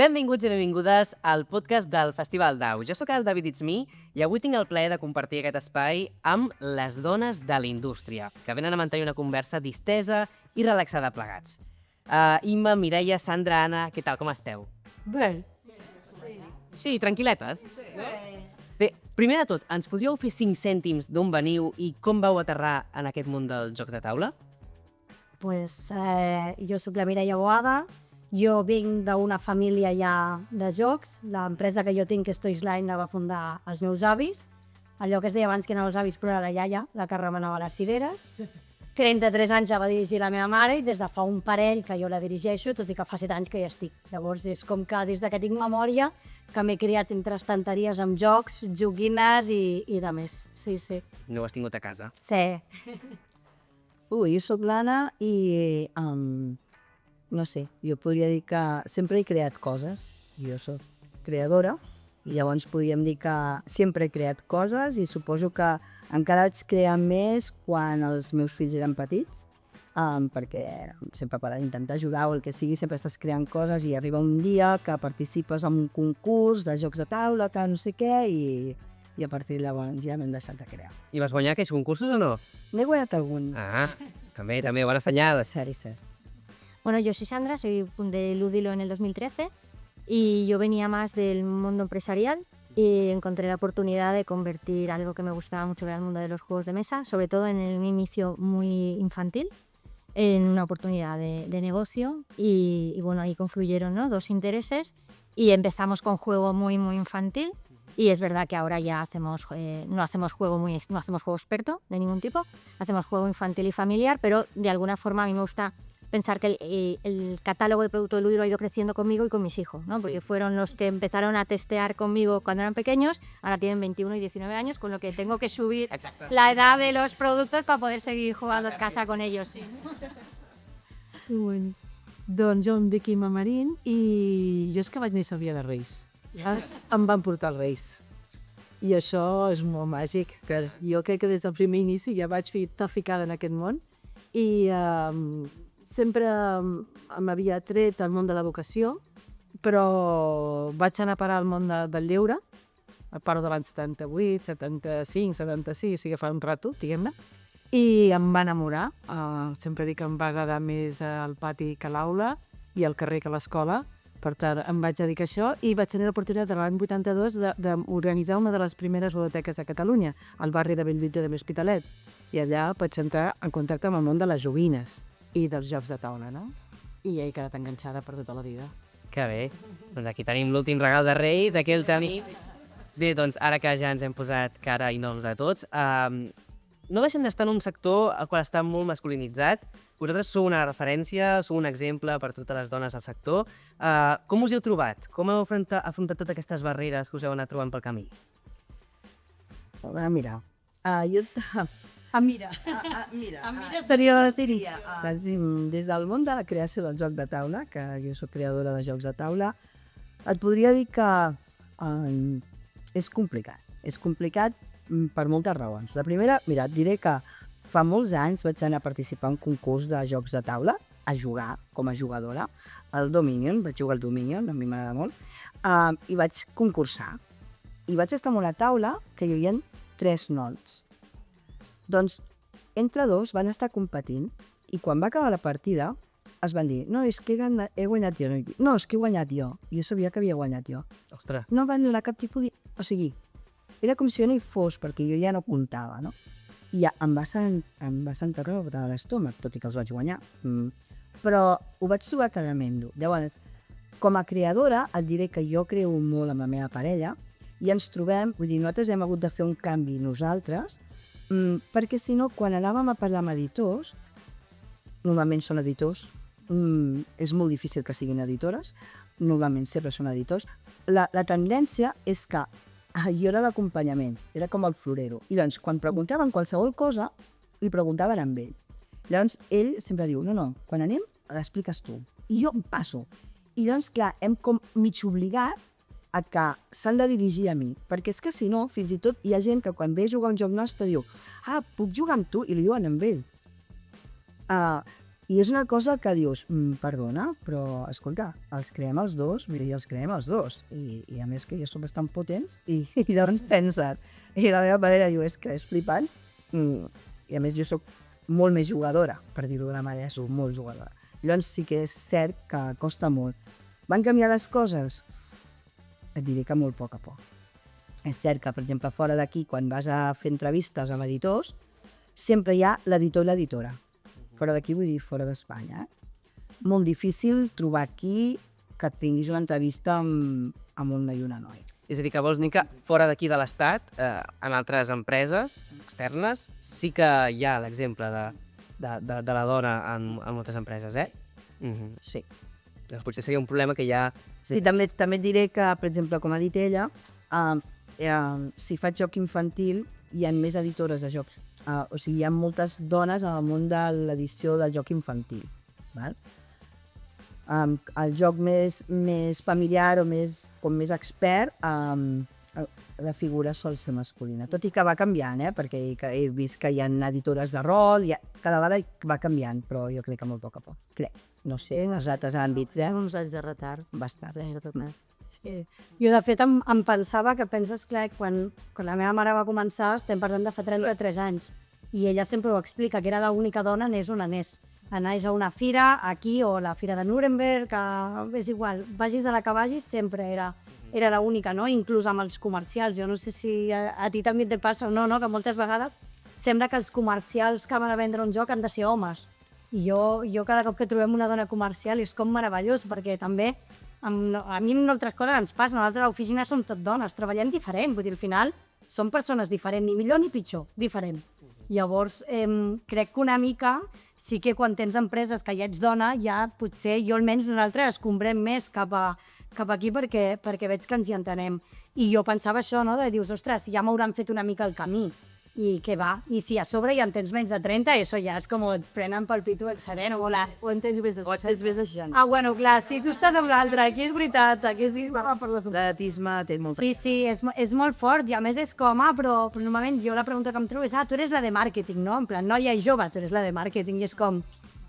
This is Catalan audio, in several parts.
Benvinguts i benvingudes al podcast del Festival d'Au. Jo sóc el David It's Me i avui tinc el plaer de compartir aquest espai amb les dones de la indústria, que venen a mantenir una conversa distesa i relaxada plegats. Imma, Mireia, Sandra, Anna, què tal, com esteu? Bé. Sí, tranquil·letes? Bé, primer de tot, ens podríeu fer 5 cèntims d'on veniu i com vau aterrar en aquest món del joc de taula? Jo sóc la Mireia Boada, jo vinc d'una família ja de jocs. L'empresa que jo tinc, que és Toysline, la va fundar els meus avis. Allò que es deia abans que eren els avis, però era la iaia, la que remenava les cireres. 33 anys ja va dirigir la meva mare i des de fa un parell que jo la dirigeixo, tot i que fa 7 anys que ja estic. Llavors és com que des que tinc memòria que m'he criat entre estanteries amb jocs, joguines i de més. Sí, sí. No ho has tingut a casa. Sí. Jo soc l'Anna i, no sé, jo podria dir que sempre he creat coses. Jo soc creadora i llavors podríem dir que sempre he creat coses i suposo que encara vaig crear més quan els meus fills eren petits, perquè sempre per intentar jugar o el que sigui sempre estàs creant coses i arriba un dia que participes en un concurs de jocs de taula, tal, no sé què, i a partir de llavors ja m'hem deixat de crear. I vas guanyar aquells concursos o no? N'he guanyat algun. També, bona senyal. Seri, sí. Bueno, yo soy Sandra, soy de Ludilo en el 2013 y yo venía más del mundo empresarial y encontré la oportunidad de convertir algo que me gustaba mucho, que era el mundo de los juegos de mesa, sobre todo en un inicio muy infantil, en una oportunidad de negocio y bueno, ahí confluyeron, ¿no?, dos intereses y empezamos con juego muy infantil. Y es verdad que ahora ya no hacemos juego experto de ningún tipo, hacemos juego infantil y familiar, pero de alguna forma a mí me gusta pensar que el catálogo de producto de Ludilo ha ido creciendo conmigo y con mis hijos, ¿no? Porque fueron los que empezaron a testear conmigo cuando eran pequeños, ahora tienen 21 y 19 años, con lo que tengo que subir la edad de los productos para poder seguir jugando en casa con ellos. Doncs jo em dic Imma Marín i jo és que vaig néixer el dia de Reis. Em van portar els Reis. I això és molt màgic, que jo crec que des del primer inici ja vaig estar ficada en aquest món i sempre m'havia tret el món de l'educació, però vaig anar a parar al món del lleure, parlo de l'any 78, 75, 76, o sigui, fa un rato, diguem-ne, i em va enamorar. Sempre dic que em va agradar més el pati que l'aula i el carrer que l'escola. Per tant, em vaig dedicar a això i vaig tenir l'oportunitat de l'any 82 d'organitzar una de les primeres biblioteques de Catalunya, al barri de Bellvitge de l'Hospitalet. I allà vaig entrar en contacte amb el món de les joguines i dels jocs de taula, no? I ja he quedat enganxada per tota la vida. Que bé. Doncs aquí tenim l'últim regal de Reis, aquí el tenim. Bé, doncs ara que ja ens hem posat cara i noms a tots, no deixem d'estar en un sector al qual està molt masculinitzat. Vosaltres sou una referència, sou un exemple per totes les dones del sector. Com us heu trobat? Com heu afrontat totes aquestes barreres que us heu anat trobant pel camí? Mira, Mira, seria saps, des del món de la creació del joc de taula, que jo soc creadora de jocs de taula, et podria dir que és complicat. És complicat per moltes raons. La primera, mira, et diré que fa molts anys vaig anar a participar en un concurs de jocs de taula, a jugar com a jugadora, al Dominion, vaig jugar al Dominion, a mi m'agrada molt, i vaig concursar. I vaig estar en una taula que hi havia 3 nois. Doncs entre 2 van estar competint i quan va acabar la partida es van dir, no, és que he guanyat jo. No, és que he guanyat jo. I jo sabia que havia guanyat jo. Ostres. No van donar cap tipus de... O sigui, era com si jo no hi fos, perquè jo ja no comptava, no? I ja em va sentar una botada a l'estómac, tot i que els vaig guanyar. Però ho vaig trobar tremendo. Llavors, com a creadora, et diré que jo creo molt amb la meva parella i ens trobem, vull dir, nosaltres hem hagut de fer un canvi nosaltres, perquè si no, quan anàvem a parlar amb editors, normalment són editors, és molt difícil que siguin editores, normalment sempre són editors, la tendència és que jo era l'acompanyament, era com el florero. I doncs, quan preguntaven qualsevol cosa, li preguntaven amb ell. Llavors, ell sempre diu, no, quan anem, l'expliques tu. I jo em passo. I doncs, clar, hem com mig obligat a que s'han de dirigir a mi. Perquè és que si no, fins i tot hi ha gent que quan ve a jugar un joc nostre diu, puc jugar amb tu? I li diuen amb ell. I és una cosa que dius, perdona, però escolta, els creem els dos, mira, i els creem els dos. I a més que ja som bastant potents, i llavors penses. I la meva parella diu, és que és flipant. I a més jo sóc molt més jugadora, per dir-ho d'una manera, sóc molt jugadora. Llavors sí que és cert que costa molt. Van canviar les coses? Et diré que molt a poc. És cert que, per exemple, fora d'aquí, quan vas a fer entrevistes amb editors, sempre hi ha l'editor i l'editora. Fora d'aquí vull dir fora d'Espanya. Molt difícil trobar aquí que tinguis una entrevista amb un noi i una noia. És a dir, que vols dir que fora d'aquí de l'Estat, en altres empreses externes, sí que hi ha l'exemple de la dona en moltes empreses, eh? Sí. Doncs potser seria un problema que ja... Sí, també et diré que, per exemple, com ha dit ella, si faig joc infantil, hi ha més editores de jocs. O sigui, hi ha moltes dones en el món de l'edició del joc infantil. Val? El joc més familiar o com més expert, la figura sol ser masculina. Tot i que va canviant, perquè he vist que hi ha editores de rol, cada vegada va canviant, però jo crec que molt a poc. Crec. No sé, en els altres àmbits, Uns anys de retard. bastant. Sí. Jo, de fet, em pensava que penses, clar, quan la meva mare va començar, estem parlant de fa 33 anys, i ella sempre ho explica, que era l'única dona anés on anés. Anés a una fira, aquí, o la fira de Nuremberg, és igual, vagis a la que vagis, sempre era l'única, no? Inclús amb els comercials. Jo no sé si a ti també et passa o no, que moltes vegades sembla que els comercials que van a vendre un joc han de ser homes. I jo cada cop que trobem una dona comercial és com meravellós, perquè també a mi en altres coses ens passa, nosaltres a l'oficina som tot dones, treballem diferent, vull dir, al final som persones diferents, ni millor ni pitjor, diferent. Llavors, crec que una mica sí que quan tens empreses que ja ets dona, ja potser jo almenys nosaltres escombrem més cap aquí perquè veig que ens hi entenem. I jo pensava això, no?, de dius, ostres, ja m'hauran fet una mica el camí. I què va? I si a sobre ja en tens menys de 30, això ja és com et prenen pel pito el sereno. O en tens més de 60. Bueno, clar, si tu estàs amb l'altre, aquí és veritat, aquí és per la L'edatisme té molt... Sí, és molt fort, i a més és com, però normalment jo la pregunta que em trobo és, tu eres la de màrqueting, no? En plan, noia i jove, tu eres la de màrqueting, i és com,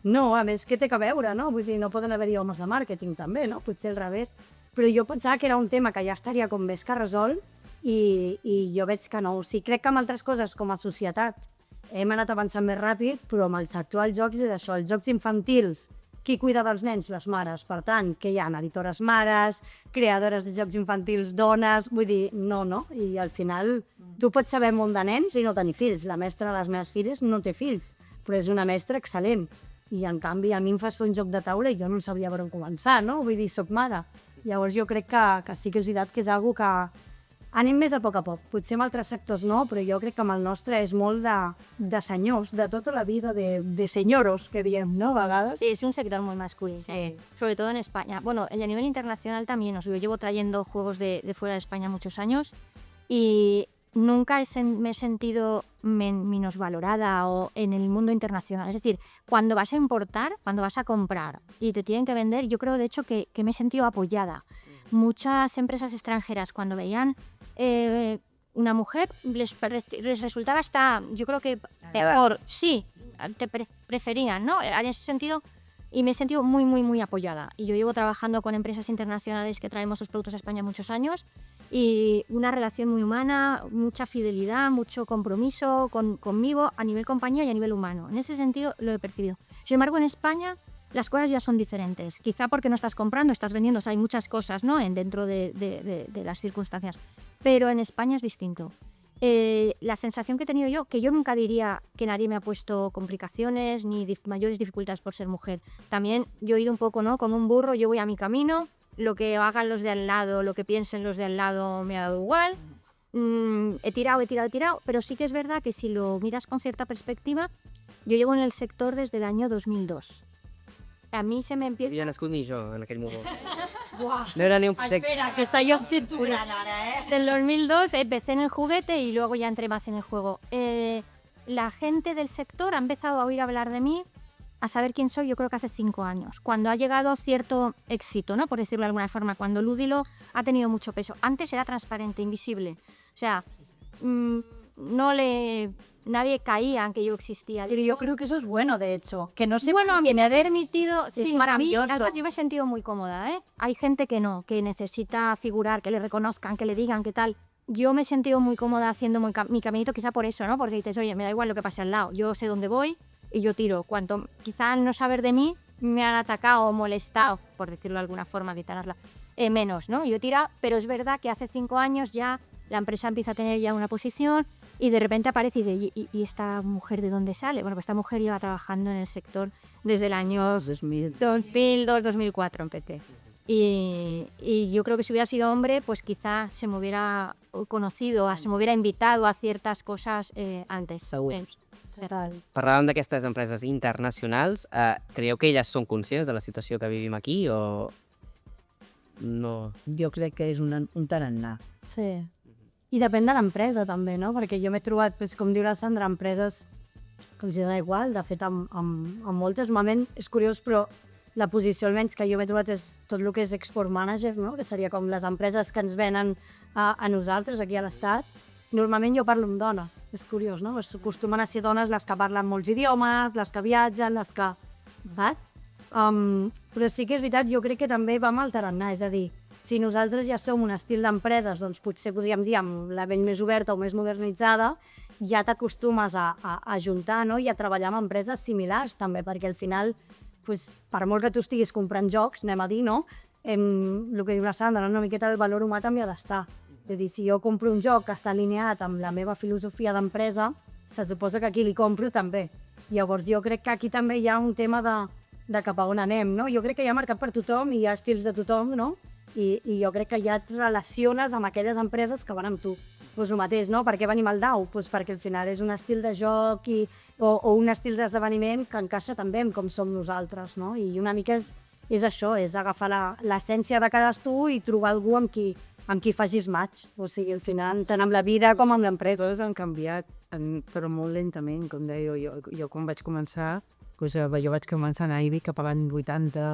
no, a més, què té que veure, no? Vull dir, no poden haver-hi homes de màrqueting també, no? Potser al revés. Però jo pensava que era un tema que ja estaria com més que resolt, i jo veig que no. O sigui, crec que amb altres coses, com a societat, hem anat avançant més ràpid, però amb els actuals jocs és això, els jocs infantils, qui cuida dels nens? Les mares. Per tant, que hi ha editores mares, creadores de jocs infantils dones, vull dir, no. I al final tu pots saber molt de nens i no tenir fills. La mestra de les meves filles no té fills, però és una mestra excel·lent. I en canvi a mi em fas fer un joc de taula i jo no sabria per on començar, no? Vull dir, soc mare. Llavors jo crec que sí que és veritat que és una cosa que anem més a poc. Potser en altres sectors no, però jo crec que amb el nostre és molt de senyors, de tota la vida, de senyoros, que diem, ¿no? A vegades. Sí, es un sector muy masculino, Sí. sobre todo en España. Bueno, y a nivel internacional también, yo llevo trayendo juegos de fuera de España muchos años y nunca me he sentido menosvalorada o en el mundo internacional. Es decir, cuando vas a importar, cuando vas a comprar y te tienen que vender, yo creo de hecho que me he sentido apoyada. Muchas empresas extranjeras cuando veían una mujer les resultaba hasta, yo creo que peor, sí, te preferían, ¿no? En ese sentido, y me he sentido muy, muy, muy apoyada. Y yo llevo trabajando con empresas internacionales que traemos sus productos a España muchos años y una relación muy humana, mucha fidelidad, mucho compromiso conmigo a nivel compañía y a nivel humano. En ese sentido lo he percibido. Sin embargo, en España las cosas ya son diferentes. Quizá porque no estás comprando, estás vendiendo, o sea, hay muchas cosas, ¿no?, dentro de las circunstancias. Pero en España es distinto. La sensación que he tenido yo, que yo nunca diría que nadie me ha puesto complicaciones ni mayores dificultades por ser mujer. También yo he ido un poco, ¿no?, como un burro, yo voy a mi camino, lo que hagan los de al lado, lo que piensen los de al lado me ha dado igual. He tirado, pero sí que es verdad que si lo miras con cierta perspectiva, yo llevo en el sector desde el año 2002. A mí se me empieza... No havia nascut ni jo en aquell moment. Buah. No era ni un sec... Espera, que està jo cinturant ara, Del 2002 empecé en el juguete y luego ya entré más en el juego. La gente del sector ha empezado a oír hablar de mí, a saber quién soy, yo creo que hace 5 años, cuando ha llegado cierto éxito, ¿no?, por decirlo de alguna forma, cuando Ludilo ha tenido mucho peso. Antes era transparente, invisible. O sea, nadie caía en que yo existía. Pero yo creo que eso es bueno, de hecho. Que no se Bueno, a mí me ha permitido, es sí, maravilloso. además yo me he sentido muy cómoda, ¿eh? Hay gente que no, que necesita figurar, que le reconozcan, que le digan qué tal. Yo me he sentido muy cómoda haciendo mi caminito, quizá por eso, ¿no? Porque dices, oye, me da igual lo que pase al lado, yo sé dónde voy y yo tiro. Quizá al no saber de mí me han atacado o molestado, por decirlo de alguna forma, quitarla, menos, ¿no? Yo he tirado, pero es verdad que hace 5 años ya la empresa empieza a tener ya una posición y de repente aparece y dice, ¿y esta mujer de dónde sale? Bueno, pues esta mujer lleva trabajando en el sector desde el año 2004 empecé. Y yo creo que si hubiera sido hombre, pues quizá se me hubiera conocido, se me hubiera invitado a ciertas cosas antes. Segur. Total. Parlàvem d'aquestes empreses internacionals. Creieu que elles són conscients de la situació que vivim aquí o no? Jo crec que és un tarannà. Sí. I depèn de l'empresa també, no? Perquè jo m'he trobat, doncs, com diu la Sandra, empreses que els dona igual, de fet amb moltes. Normalment és curiós, però la posició almenys que jo m'he trobat és tot el que és export manager, no? Que seria com les empreses que ens venen a nosaltres aquí a l'Estat. Normalment jo parlo amb dones, és curiós, no? Acostumen a ser dones les que parlen molts idiomes, les que viatgen, les que... Saps? Però sí que és veritat, jo crec que també va amb el tarannà, és a dir, si nosaltres ja som un estil d'empreses, doncs potser podríem dir amb la ment més oberta o més modernitzada, ja t'acostumes a juntar, no? I a treballar amb empreses similars també, perquè al final, doncs, per molt que tu estiguis comprant jocs, anem a dir, no? El que diu la Sandra, una miqueta el valor humà també ha d'estar. És a dir, si jo compro un joc que està alineat amb la meva filosofia d'empresa, se suposa que aquí li compro també. Llavors jo crec que aquí també hi ha un tema de cap a on anem, no? Jo crec que hi ha mercat per tothom i hi ha estils de tothom, no? I jo crec que ja et relaciones amb aquelles empreses que van amb tu. Doncs el mateix, no? Per què venim al DAO? Doncs perquè al final és un estil de joc o un estil d'esdeveniment que encaixa també amb com som nosaltres, no? I una mica és això, és agafar l'essència de cadascú i trobar algú amb qui facis match. O sigui, al final, tant amb la vida com amb l'empresa. Coses han canviat, però molt lentament, com deia jo quan vaig començar, jo vaig començar a Ivy cap a l'any 80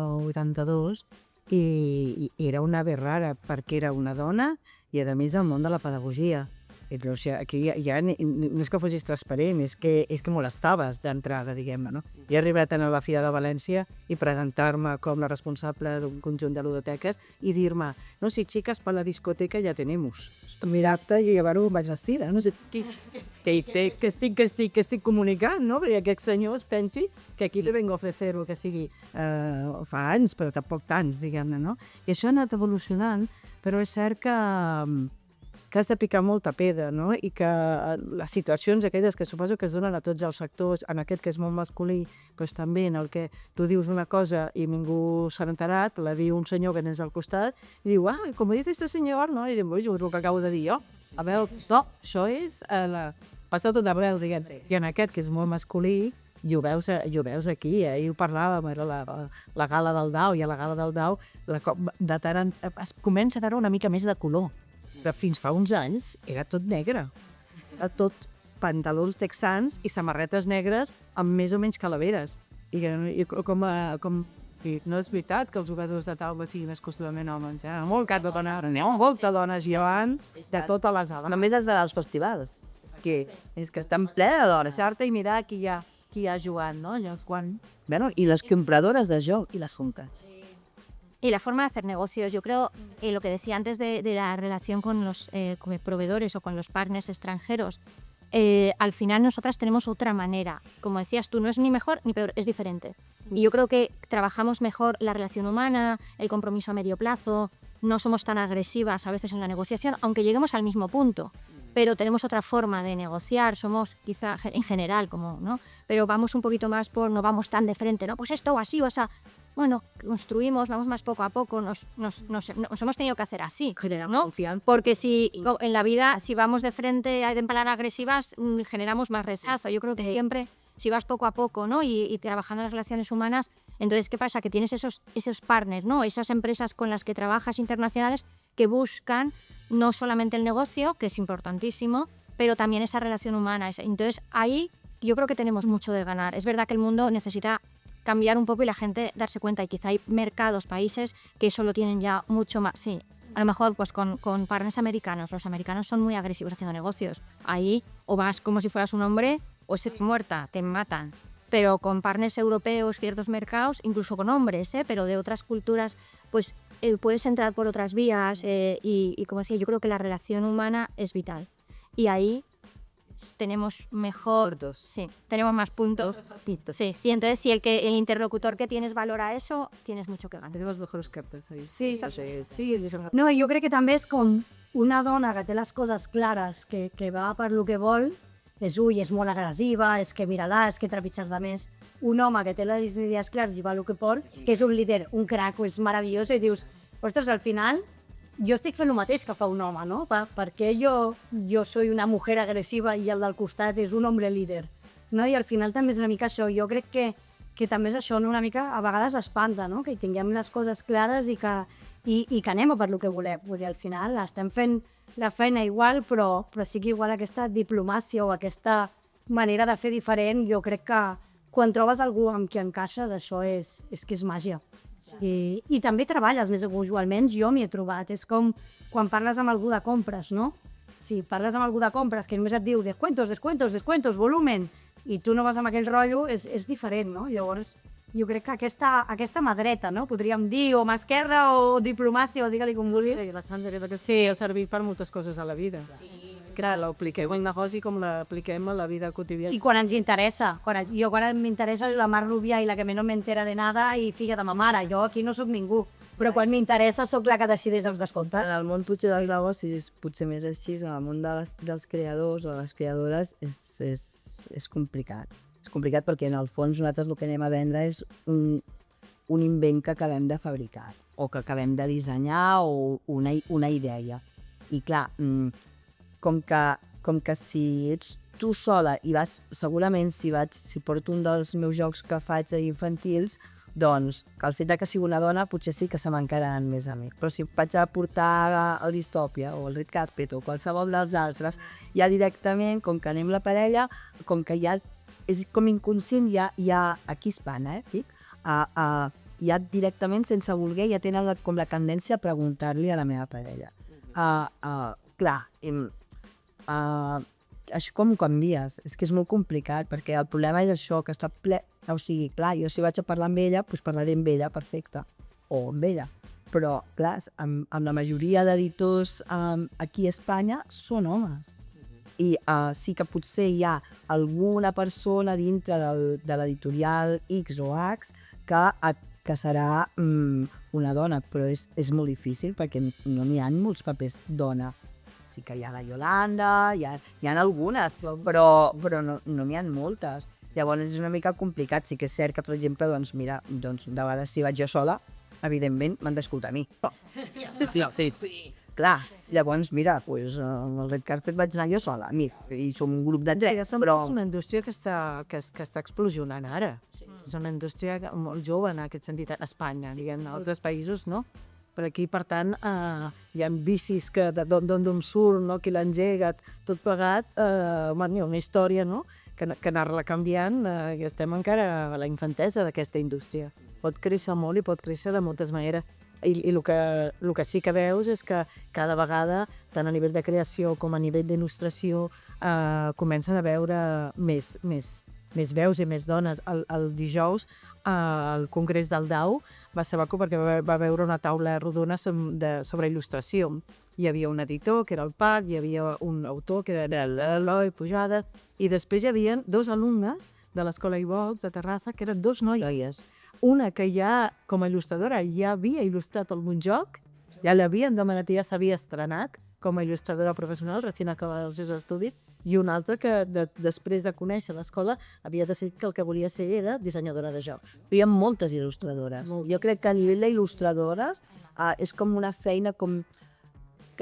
o 82 i era una ave rara perquè era una dona i a més del món de la pedagogia. O sigui, aquí ja no és que fossis transparent, és que molestaves d'entrada, diguem-ne, no? I he arribat a la Fira de València i presentar-me com la responsable d'un conjunt de ludoteques i dir-me, no, si chicas, per la discoteca ja tenemos. Mirar-te i llavors em vaig vestida, no sé què estic comunicant, no? Perquè aquest senyor es pensi que aquí li vengo a ofrecer el que sigui fa anys, però tampoc tants, diguem-ne, no? I això ha anat evolucionant, però és cert que has de picar molta pedra, no? I que les situacions aquelles que suposo que es donen a tots els sectors, en aquest que és molt masculí, doncs també en el que tu dius una cosa i ningú s'ha enterat, la diu un senyor que tens al costat, i diu, com dice este senyor, no? I diu, jo és el que acabo de dir jo. A veure, no, això és passa tot arreu, diguem. I en aquest, que és molt masculí, i ho veus aquí, ahir ho parlàvem, era la gala del DAO, i a la gala del DAO de tant es comença a veure una mica més de color. Fins fa uns anys era tot negre. Era tot pantalons texans i samarretes negres amb més o menys calaveres. I no és veritat que els jugadors de taula siguin exclusivament homes. Molt cap de dones, n'hi ha moltes dones llevant de totes les ales. Només has d'anar als festivals. És que estan ple de dones. Deixar-te i mirar qui hi ha jugant, no? Bueno, i les compradores de joc i les compres. Y la forma de hacer negocios, yo creo, lo que decía antes de la relación con los proveedores o con los partners extranjeros, al final nosotras tenemos otra manera. Como decías tú, no es ni mejor ni peor, es diferente. Y yo creo que trabajamos mejor la relación humana, el compromiso a medio plazo, no somos tan agresivas a veces en la negociación, aunque lleguemos al mismo punto. Pero tenemos otra forma de negociar, somos quizá en general, como, ¿no? Pero vamos un poquito más no vamos tan de frente, ¿no? Pues esto o así, o sea, bueno, construimos, vamos más poco a poco, nos hemos tenido que hacer así, ¿no? Porque si en la vida, si vamos de frente en palabras agresivas, generamos más rechazo. Yo creo que siempre, si vas poco a poco, ¿no? Y trabajando en las relaciones humanas, entonces, ¿qué pasa? Que tienes esos partners, ¿no? Esas empresas con las que trabajas internacionales que buscan no solamente el negocio, que es importantísimo, pero también esa relación humana. Entonces, ahí yo creo que tenemos mucho de ganar. Es verdad que el mundo necesita cambiar un poco y la gente darse cuenta, y quizá hay mercados, países que eso lo tienen ya mucho más, sí, a lo mejor pues con partners americanos. Los americanos son muy agresivos haciendo negocios. Ahí o vas como si fueras un hombre o es muerta, te matan. Pero con partners europeos, ciertos mercados, incluso con hombres, pero de otras culturas, pues puedes entrar por otras vías y como decía, yo creo que la relación humana es vital. Y ahí tenemos mejor... Puntos. Sí, tenemos más puntos. Sí, entonces si el interlocutor que tienes valora eso, tienes mucho que ganar. Tenemos mejores cartes ahí. Sí. Sí. No, jo crec que també és com una dona que té les coses clares, que va per lo que vol, és molt agressiva, és que mira-la, és que trepitjar de més. Un home que té les idees clares i va el que vol, que és un líder, un crac, és meravellós, i dius, ostres, al final jo estic fent el mateix que fa un home, no? Perquè jo soy una mujer agressiva i el del costat és un home líder, no? I al final també és una mica això. Jo crec que també és això, no? Una mica a vegades espanta, no? Que tinguem les coses clares i que anem a per lo que volem. Vull dir, al final estem fent la feina igual, però sí que igual aquesta diplomàcia o aquesta manera de fer diferent, jo crec que quan trobes algú amb qui encaixes, això és que és màgia. I també treballes més a gust, o almenys jo m'hi he trobat. És com quan parles amb algú de compres, no? Si parles amb algú de compres que només et diu descuentos, volumen, i tu no vas amb aquell rotllo, és diferent, no? Llavors, jo crec que aquesta mà dreta, no? Podríem dir, o mà esquerra, o diplomàcia, o digue-li com vulguis. La Sandra que sí, ha servit per moltes coses a la vida. Clar, l'apliquem en negoci com l'apliquem a la vida quotidiana. I quan ens interessa. Quan m'interessa la Mar Rubià i la que menys m'entera de nada i filla de ma mare. Jo aquí no sóc ningú. Però quan m'interessa sóc la que decideix els descomptes. En el món potser dels negocis, potser més així, en el món dels creadors o les creadores, és complicat. És complicat perquè en el fons nosaltres el que anem a vendre és un invent que acabem de fabricar o que acabem de dissenyar o una idea. I clar, com que si ets tu sola i vas, segurament si porto un dels meus jocs que faig infantils, doncs que el fet que sigui una dona potser sí que se m'encararan més a mi. Però si vaig a portar el Distòpia o el Red Carpet o qualsevol dels altres, ja directament, com que anem la parella, com que ja és com inconscient, ja aquí a Espanya, dic, ja directament, sense voler, ja tenen com la tendència a preguntar-li a la meva parella. Clar, això com ho canvies? És que és molt complicat, perquè el problema és això, que està ple... O sigui, clar, jo si vaig a parlar amb ella, doncs parlaré amb ella, perfecte, o amb ella. Però, clar, amb la majoria d'editors aquí a Espanya són homes. I sí que potser hi ha alguna persona dintre de l'editorial X o X que serà una dona, però és molt difícil perquè no n'hi ha molts papers dona. Sí que hi ha la Yolanda, hi ha algunes, però no n'hi ha moltes. Llavors és una mica complicat. Sí que és cert que, per exemple, doncs mira, de vegades si vaig jo sola, evidentment m'han d'escoltar a mi. Sí. Clar, llavors mira, doncs el Red Carpet vaig anar jo sola, mira, i som un grup de tres, però... És una indústria que està explosionant ara. És una indústria molt jove en aquest sentit, a Espanya, diguem, a altres països, no? Per aquí, per tant, hi ha vicis d'on surt, no? Qui l'ha engegat, tot plegat, hi ha una història, no? Que anar-la canviant, i estem encara a la infantesa d'aquesta indústria. Pot créixer molt i pot créixer de moltes maneres. I el que sí que veus és que cada vegada, tant a nivell de creació com a nivell d'il·lustració, comencen a veure més veus i més dones. El dijous, al Congrés del DAU, va ser maco perquè va veure una taula rodona sobre il·lustració. Hi havia un editor, que era el Parc, hi havia un autor, que era l'Eloi Pujada, i després hi havia dos alumnes de l'Escola Ivox de Terrassa, que eren dos noies. Una que ja, com a il·lustradora, ja havia il·lustrat algun joc, ja l'havien demanat i ja s'havia estrenat com a il·lustradora professional, recient acabada els seus estudis, i una altra que després de conèixer l'escola havia decidit que el que volia ser era dissenyadora de jocs. Hi ha moltes il·lustradores. Jo crec que a nivell d'il·lustradores és com una feina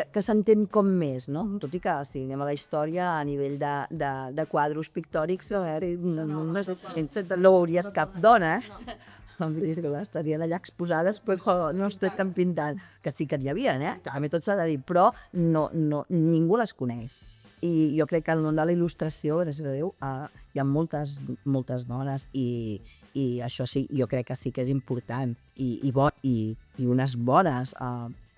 que s'entén com més, no? Tot i que si anem a la història a nivell de quadros pictòrics, no hauria cap dona, estarien allà exposades, però no estan tan pintats, que sí que n'hi havia, també tot s'ha de dir, però ningú les coneix. I jo crec que al món de la il·lustració, gràcies a Déu, hi ha moltes dones i això sí, jo crec que sí que és important i unes bones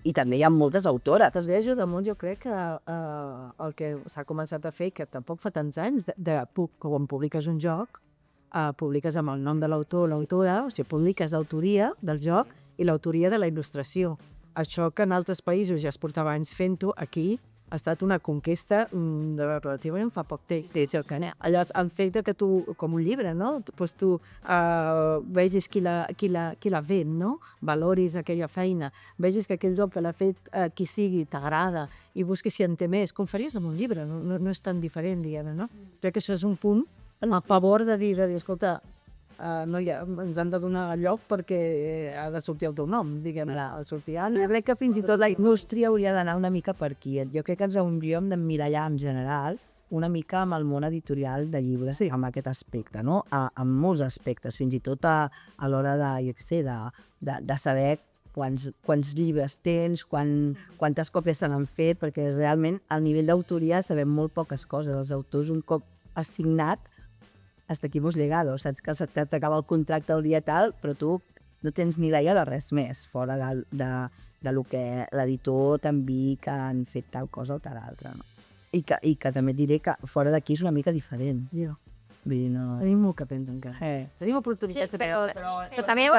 I també hi ha moltes autores. També ajuda molt, jo crec, que el que s'ha començat a fer, que tampoc fa tants anys, quan publiques un joc, publiques amb el nom de l'autor o l'autora, o sigui, publiques l'autoria del joc i l'autoria de la il·lustració. Això que en altres països ja es portava anys fent-ho, aquí ha estat una conquesta de relativament fa poc temps. Llavors han fet que tu, com un llibre, no? Pues tu vegis qui l'ha fet, no? Valoris aquella feina, vegis que aquell joc que l'ha fet qui sigui t'agrada i busquis si en té més, com faries amb un llibre, no és tan diferent, diguem-ne, no? Crec que això és un punt en el favor de dir, escolta, ens han de donar lloc perquè ha de sortir el teu nom, diguem-ne, ha de sortir Anna. Jo crec que fins i tot la indústria hauria d'anar una mica per aquí. Jo crec que ens hauríem d'emmirallar en general una mica amb el món editorial de llibres, amb aquest aspecte, no? En molts aspectes, fins i tot a l'hora de saber quants llibres tens, quantes còpies se n'han fet, perquè realment al nivell d'autoria sabem molt poques coses. Els autors, un cop has signat, hasta aquí hemos llegado, saps que t'acaba el contracte el dia tal, però tu no tens ni idea de res més, fora de lo que l'editor t'enviï que han fet tal cosa o tal altra, no? I que també et diré que fora d'aquí és una mica diferent. Jo. Vull dir, no... Tenim molt que aprendre encara. Tenim oportunitats. Pero también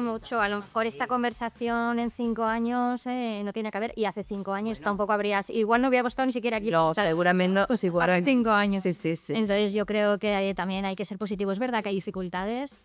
mucho. A lo mejor esta conversación en 5 años no tiene que haber, y hace 5 años tampoco habrías, igual no hubiera estado ni siquiera aquí. No, seguramente no. Pues igual hace 5 años. Sí. Entonces yo creo que también hay que ser positivo. Es verdad que hay dificultades,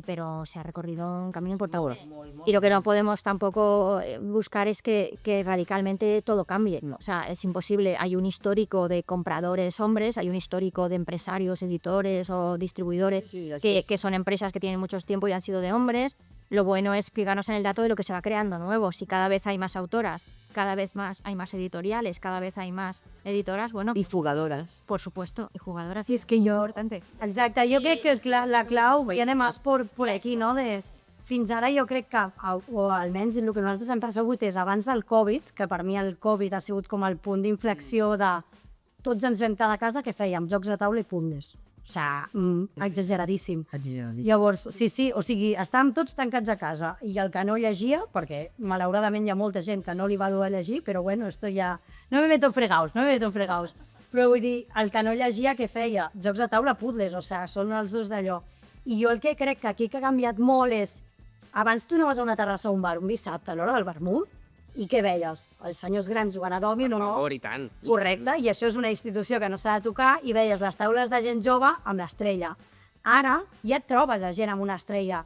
pero se ha recorrido un camino importante. Y lo que no podemos tampoco buscar es que radicalmente todo cambie. O sea, es imposible. Hay un histórico de compradores hombres, hay un histórico de empresarios, editores o distribuidores que son empresas que tienen mucho tiempo y han sido de hombres. Lo bueno es fijarnos en el dato de lo que se va creando nuevo. Si cada vez hay más autoras, cada vez más hay más editoriales, cada vez hay más editoras, bueno, Y jugadoras. por supuesto, y jugadoras. Sí, és que jo... Importante. Exacte, jo crec que la clau viene más por aquí, no? Fins ara jo crec que, o almenys el que nosaltres hem percebut és abans del Covid, que per mi el Covid ha sigut com el punt d'inflexió de tots ens vam quedar a casa, que fèiem jocs de taula i pundes. O sigui, exageradíssim. Llavors, sí, o sigui, estàvem tots tancats a casa i el que no llegia, perquè malauradament hi ha molta gent que no li va dur a llegir, però bueno, esto ja... No me meto en fregaus. Però vull dir, el que no llegia, què feia? Jocs de taula, puzzles, o sigui, són els dos d'allò. I jo el que crec que aquí que ha canviat molt és... Abans tu anaves a una terrassa o un bar un dissabte a l'hora del vermut i què veies? Els senyors grans jugant a dòmino, no? I tant. Correcte, i això és una institució que no s'ha de tocar i veies les taules de gent jove amb l'estrella. Ara ja et trobes a gent amb una estrella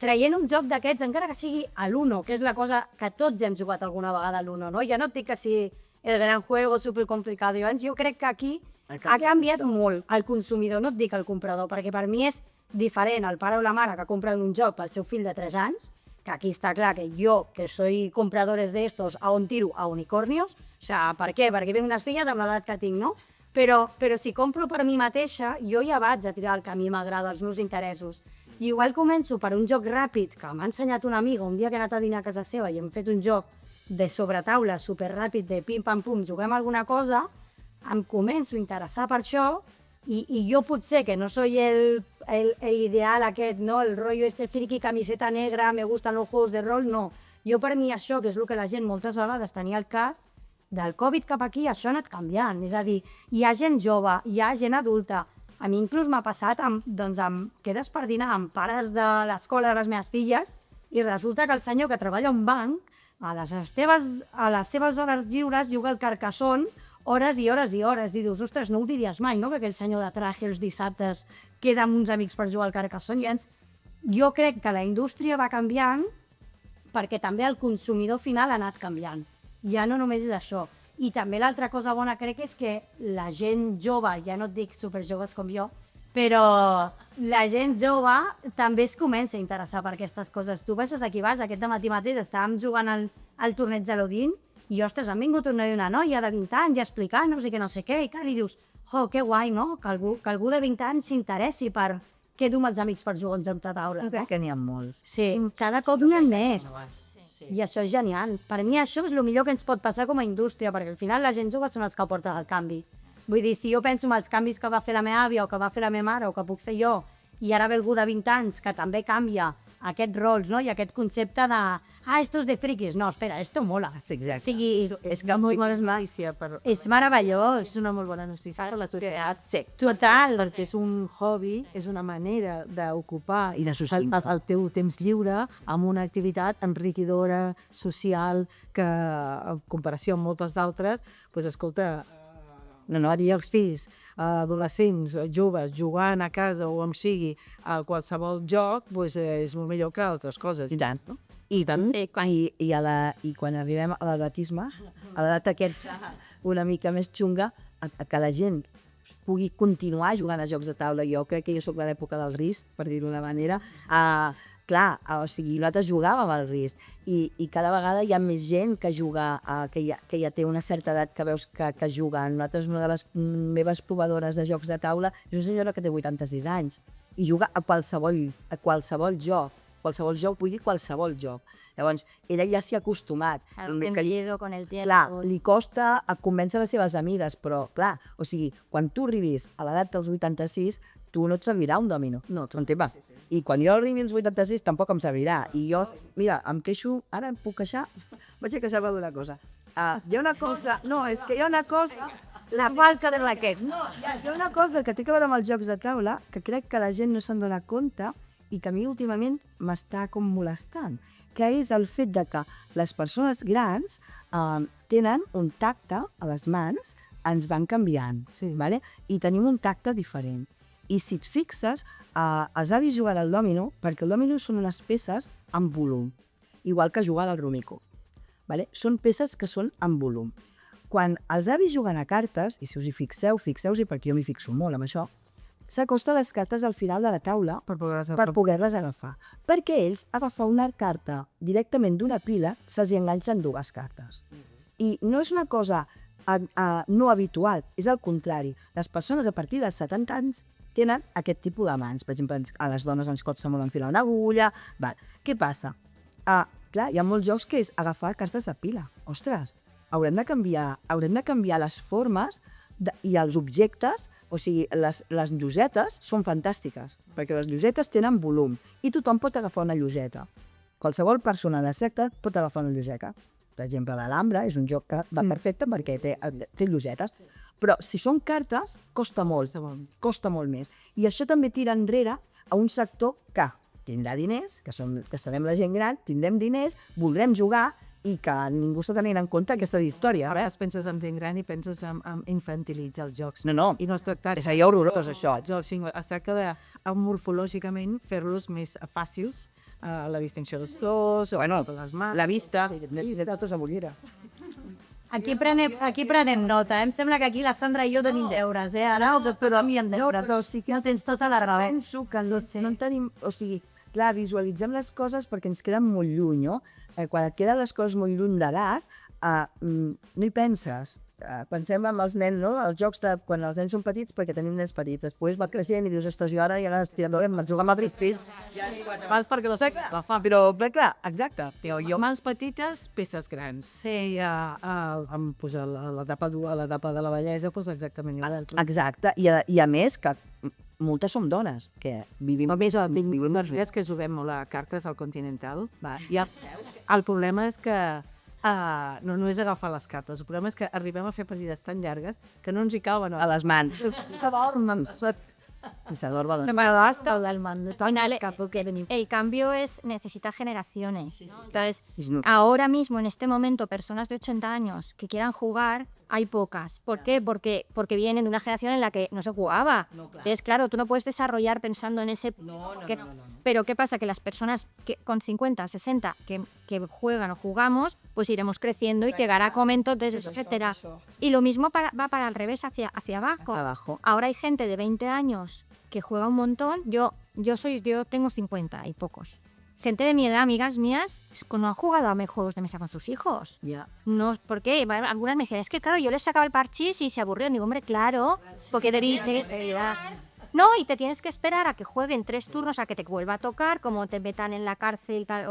traient un joc d'aquests, encara que sigui a l'Uno, que és la cosa que tots hem jugat alguna vegada a l'Uno, no? Ja no et dic que sigui el gran juego supercomplicado, jo crec que aquí ha canviat molt el consumidor, no et dic el comprador, perquè per mi és diferent el pare o la mare que compren un joc pel seu fill de 3 anys, que aquí està clar que jo, que soy compradores de estos, a on tiro? A unicornios. O sigui, per què? Perquè tinc unes filles amb l'edat que tinc, no? Però si compro per mi mateixa, jo ja vaig a tirar el que a mi m'agrada, els meus interessos. I igual començo per un joc ràpid que m'ha ensenyat una amiga un dia que he anat a dinar a casa seva i hem fet un joc de sobretaula superràpid, de pim-pam-pum, juguem alguna cosa, em començo a interessar per això i jo potser que no soy el ideal aquest, no? El rollo este friki, camiseta negra, me gustan los juegos de rol, no. Jo per mi això, que és el que la gent moltes vegades tenia al cap, del Covid cap aquí això ha anat canviant. És a dir, hi ha gent jove, hi ha gent adulta. A mi inclús m'ha passat, quedes per dinar amb pares de l'escola de les meves filles i resulta que el senyor que treballa a un banc, a les seves hores lliures juga al Carcassonne hores i hores i hores, i dius, ostres, no ho diries mai, no?, que aquell senyor de traje els dissabtes queda amb uns amics per jugar al Carcassonne. Jo crec que la indústria va canviant perquè també el consumidor final ha anat canviant. Ja no només és això. I també l'altra cosa bona crec és que la gent jove, ja no et dic superjoves com jo, però la gent jove també es comença a interessar per aquestes coses. Tu ves aquí, aquest dematí mateix estàvem jugant al torneig de l'Odin i, ostres, han vingut un noi i una noia de 20 anys i explicant no sé què i tal, i dius, que guai, no?, que algú de 20 anys s'interessi per què du amb els amics per jugar a de taula. Crec que n'hi ha molts. Sí, cada cop n'hi ha més. I això és genial. Per mi això és el millor que ens pot passar com a indústria, perquè al final la gent jove són els que porten el canvi. Vull dir, si jo penso en els canvis que va fer la meva àvia o que va fer la meva mare o que puc fer jo i ara ve algú de 20 anys que també canvia aquests rols, no? I aquest concepte de estos de friquis. No, espera, esto mola. Exacte. O sigui, És que molt bona notícia per... és meravellós. És una molt bona notícia per la societat. Sí, total. Perquè és un hobby, és una manera d'ocupar i de el teu temps lliure amb una activitat enriquidora, social, que en comparació amb moltes d'altres, doncs escolta, no dir als fills, adolescents, joves, jugant a casa o on sigui a qualsevol joc, doncs és molt millor que altres coses. I tant, no? I tant. I quan arribem a l'edatisme, a l'edat aquesta una mica més xunga, que la gent pugui continuar jugant a jocs de taula. Jo crec que jo soc de l'època del risc, per dir-ho d'una manera. Clar, o sigui, nosaltres jugàvem al risc i cada vegada hi ha més gent que juga, que ja té una certa edat que veus que juga. Nosaltres, una de les meves provadores de jocs de taula és una senyora que té 86 anys i juga a qualsevol joc. Qualsevol joc, vull dir qualsevol joc. Llavors, ella ja s'hi ha acostumat. Entendido con el tiempo. Clar, li costa convèncer les seves amigues, però clar, o sigui, quan tu arribis a l'edat dels 86, tu no et servirà un domino. No, tu m'entens? I quan jo arribi als 86 tampoc em servirà. I jo, mira, em queixo, ara em puc queixar? Vaig a queixar-me d'una cosa. Hi ha una cosa, no, és que hi ha una cosa, la falca de raquet. No, hi ha una cosa que té a veure amb els jocs de taula que crec que la gent no se'n dona compte i que a mi últimament m'està com molestant, que és el fet de que les persones grans tenen un tacte a les mans, ens van canviant, vale? I tenim un tacte diferent. I si et fixes, els avis juguen al dòmino, perquè el dòmino són unes peces amb volum, igual que jugar al rumico. Vale? Són peces que són amb volum. Quan els avis juguen a cartes, i si us hi fixeu-hi perquè jo m'hi fixo molt amb això, s'acosta les cartes al final de la taula per poder-les agafar. Perquè ells, agafar una carta directament d'una pila, se'ls enganxen dues cartes. I no és una cosa no habitual, és el contrari. Les persones a partir dels 70 anys tenen aquest tipus de mans. Per exemple, a les dones ens costa molt enfilar una agulla. Què passa? Clar, hi ha molts jocs que és agafar cartes de pila. Ostres, haurem de canviar les formes i els objectes. O sigui, les llosetes són fantàstiques, perquè les llosetes tenen volum i tothom pot agafar una lloseta. Qualsevol persona de secta pot agafar una lloseta. Per exemple, l'Alhambra és un joc que va perfecte perquè té llosetes. Però si són cartes, costa molt més. I això també tira enrere a un sector que tindrà diners, que sabem la gent gran, tindrem diners, voldrem jugar i que ningú s'ha tenint en compte aquesta història. Ara penses en gent gran i penses en infantilitzar els jocs. No. I no es tracta... És allò horrorós, això. Es tracta de, morfològicament, fer-los més fàcils, la distinció dels sos, les mans... La vista, tot s'abollira. Aquí prenem nota. Em sembla que aquí la Sandra i jo tenim deures, Ara els tenim deures. O sigui, no tens tota la raó. Penso que no tenim... O sigui, clar, visualitzem les coses perquè ens queden molt lluny, no? Quan et queden les coses molt lluny d'edat, no hi penses. Pensem en els nens, no? Els jocs de quan els nens són petits perquè tenim nens petits. Després va creixent i dius, ostres, jo ara ja m'has jugat amb altres fills. Abans perquè la fa. Però, clar, exacte. Jo mans petites, peces grans. Sí, a l'etapa de la bellesa, exactament igual. Exacte, i a més que moltes som dones, que vivim... Només és que juguem molt a cartes al Continental. El problema és que no és agafar les cartes, el problema és que arribem a fer partides tan llargues que no ens hi cauen a les mans. Me pagaste todo el mando. El cambio necesita generaciones. Entonces, ahora mismo, en este momento, personas de 80 años que quieran jugar, hay pocas. ¿Por qué? Porque vienen de una generación en la que no se jugaba. Es claro, tú no puedes desarrollar pensando en ese... Pero ¿qué pasa? Que las personas con 50, 60 que juegan o jugamos, pues iremos creciendo y llegará momentos, etcétera. Y lo mismo va para al revés, hacia abajo. Ahora hay gente de 20 años que juega un montón. Yo tengo 50 y pocos. Gente de mi edad, amigas mías, no han jugado a juegos de mesa con sus hijos. No, ¿por qué? Algunas me decían, es que claro, yo les sacaba el parchís y se aburrieron. Digo, hombre, claro, porque no, y te tienes que esperar a que jueguen 3 turnos a que te vuelva a tocar, como te metan en la cárcel, tal,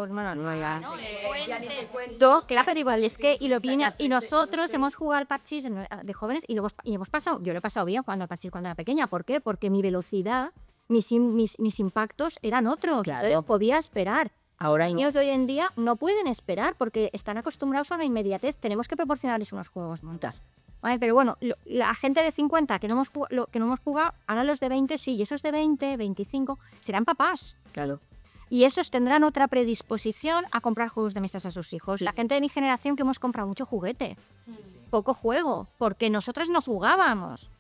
claro, pero igual es que y nosotros hemos jugado al parchís de jóvenes y hemos pasado, yo lo he pasado bien jugando al parchís cuando era pequeña. ¿Por qué? Porque mi velocidad mis impactos eran otros. Claro. Yo podía esperar. Ahora Los no. niños de hoy en día no pueden esperar porque están acostumbrados a una inmediatez. Tenemos que proporcionarles unos juegos montas. Vale, pero bueno, la gente de 50 que no hemos jugado, ahora los de 20 sí, y esos de 20, 25 serán papás. Claro. Y esos tendrán otra predisposición a comprar juegos de mesas a sus hijos. La gente de mi generación que hemos comprado mucho juguete, poco juego, porque nosotros no jugábamos.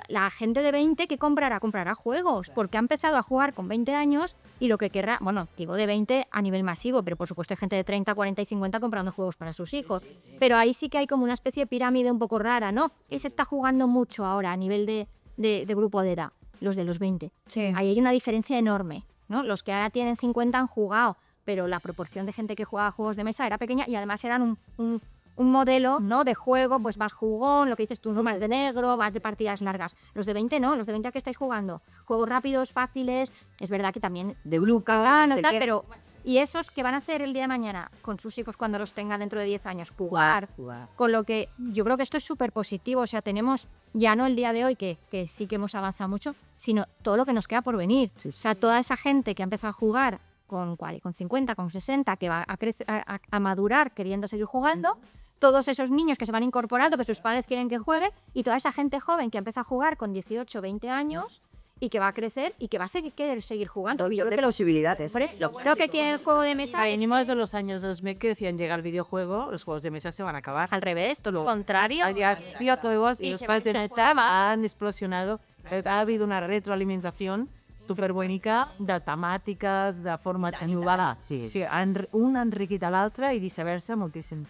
La gente de 20 que comprará juegos, porque ha empezado a jugar con 20 años y lo que querrá, bueno, digo de 20 a nivel masivo, pero por supuesto hay gente de 30, 40 y 50 comprando juegos para sus hijos. Pero ahí sí que hay como una especie de pirámide un poco rara, ¿no? Que se está jugando mucho ahora a nivel de grupo de edad, los de los 20. Sí. Ahí hay una diferencia enorme, ¿no? Los que ahora tienen 50 han jugado, pero la proporción de gente que jugaba juegos de mesa era pequeña y además eran un modelo, ¿no?, de juego pues más jugón, lo que dices tú, más de negro, más de partidas largas. Los de 20 no, los de 20 ¿a qué estáis jugando? Juegos rápidos, fáciles, es verdad que también De Bluca, tal, pero y esos que van a hacer el día de mañana con sus hijos cuando los tengan dentro de 10 años, jugar. Con lo que yo creo que esto es súper positivo, o sea, tenemos ya no el día de hoy, que sí que hemos avanzado mucho, sino todo lo que nos queda por venir. Sí, O sea, toda esa gente que ha empezado a jugar con 50, con 60, que va a madurar queriendo seguir jugando, todos esos niños que se van incorporando, que sus padres quieren que juegue, y toda esa gente joven que empieza a jugar con 18, 20 años y que va a crecer y que va a querer seguir jugando. Yo creo que posibilidades. creo que quiere el juego de mesa es Venimos de los años 2000 que decían llega el videojuego, los juegos de mesa se van a acabar. al revés, todo lo contrario. Hay videojuegos y Y los se padres de van a neta han explosionado. Ha habido una retroalimentación super bonica de temàtiques, de forma innovada. Sí. O sigui, un ha enriquit a l'altre i viceversa moltíssim.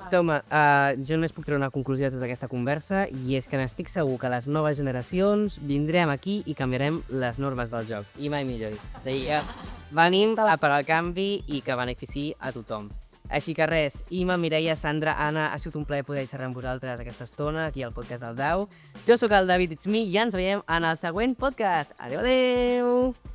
Toma, jo només puc treure una conclusió de tota aquesta conversa i és que n'estic segur que les noves generacions vindrem aquí i canviarem les normes del joc. I mai millor dit. És a dir, venim a per al canvi i que benefici a tothom. Així que res, Ima, Mireia, Sandra, Anna, ha sigut un plaer poder xerrar amb vosaltres aquesta estona aquí al podcast del DAU. Jo sóc el David It's Me i ja ens veiem en el següent podcast. Adéu, adéu!